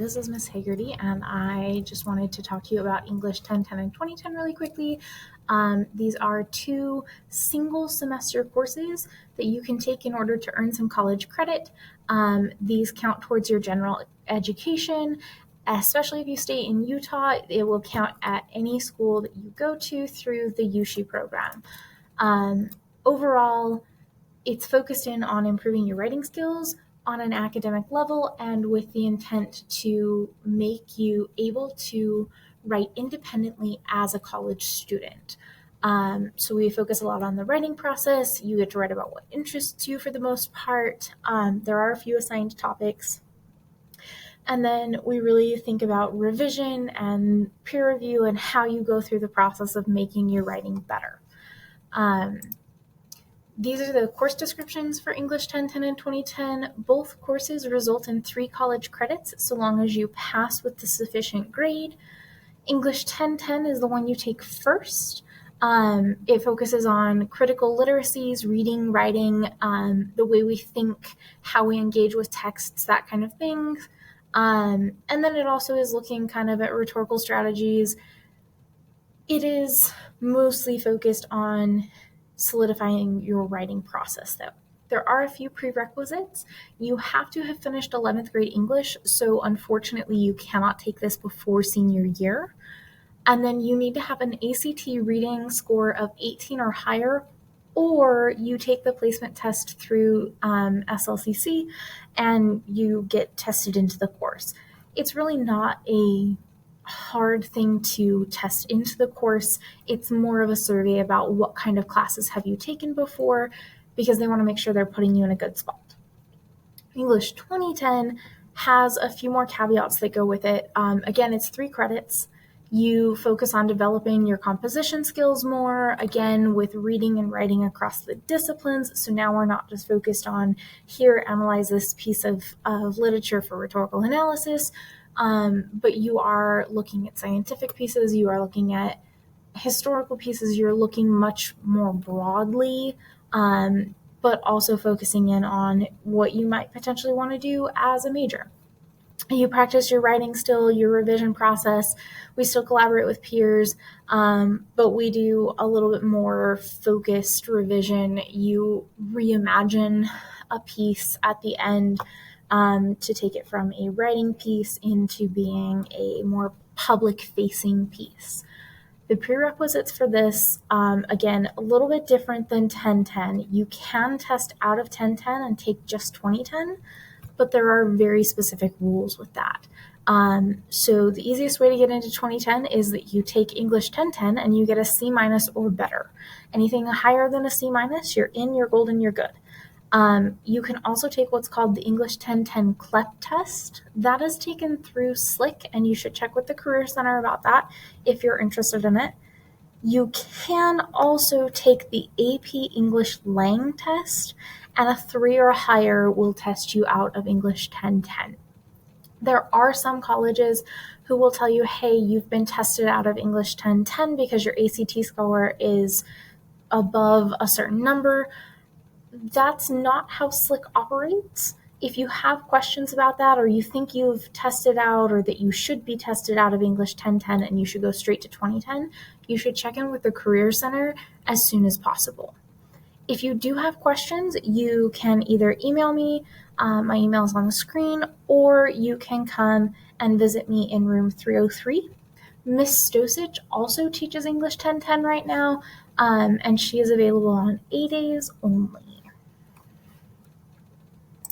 this is Miss Hagerty, and I just wanted to talk to you about English 1010 and 2010 really quickly. These are two single semester courses that you can take in order to earn some college credit. These count towards your general education, especially if you stay in Utah. It will count at any school that you go to through the USHE program. Overall, it's focused in on improving your writing skills on an academic level and with the intent to make you able to write independently as a college student. So we focus a lot on the writing process. You get to write about what interests you for the most part. There are a few assigned topics. And then we really think about revision and peer review and how you go through the process of making your writing better. These are the course descriptions for English 1010 and 2010. Both courses result in 3 college credits so long as you pass with the sufficient grade. English 1010 is the one you take first. It focuses on critical literacies, reading, writing, the way we think, how we engage with texts, that kind of thing. And then it also is looking kind of at rhetorical strategies. It is mostly focused on solidifying your writing process, though. There are a few prerequisites. You have to have finished 11th grade English, so unfortunately you cannot take this before senior year. And then you need to have an ACT reading score of 18 or higher, or you take the placement test through SLCC and you get tested into the course. It's really not a hard thing to test into the course. It's more of a survey about what kind of classes have you taken before, because they want to make sure they're putting you in a good spot. English 2010 has a few more caveats that go with it. Again, it's 3 credits. You focus on developing your composition skills more, again, with reading and writing across the disciplines. So now we're not just focused on here, analyze this piece of literature for rhetorical analysis, but you are looking at scientific pieces, you are looking at historical pieces, you're looking much more broadly, but also focusing in on what you might potentially want to do as a major. You practice your writing still, your revision process. We still collaborate with peers, but we do a little bit more focused revision. You reimagine a piece at the end to take it from a writing piece into being a more public-facing piece. The prerequisites for this, again, a little bit different than 1010. You can test out of 1010 and take just 2010, but there are very specific rules with that. So the easiest way to get into 2010 is that you take English 1010 and you get a C- or better. Anything higher than a C-, you're in, you're golden, you're good. You can also take what's called the English 1010 CLEP test. That is taken through SLIC, and you should check with the Career Center about that if you're interested in it. You can also take the AP English Lang test, and a 3 or higher will test you out of English 1010. There are some colleges who will tell you, hey, you've been tested out of English 1010 because your ACT score is above a certain number. That's not how SLIC operates. If you have questions about that, or you think you've tested out or that you should be tested out of English 1010 and you should go straight to 2010, you should check in with the Career Center as soon as possible. If you do have questions, you can either email me, my email is on the screen, or you can come and visit me in room 303. Miss Stosich also teaches English 1010 right now, and she is available on A days only.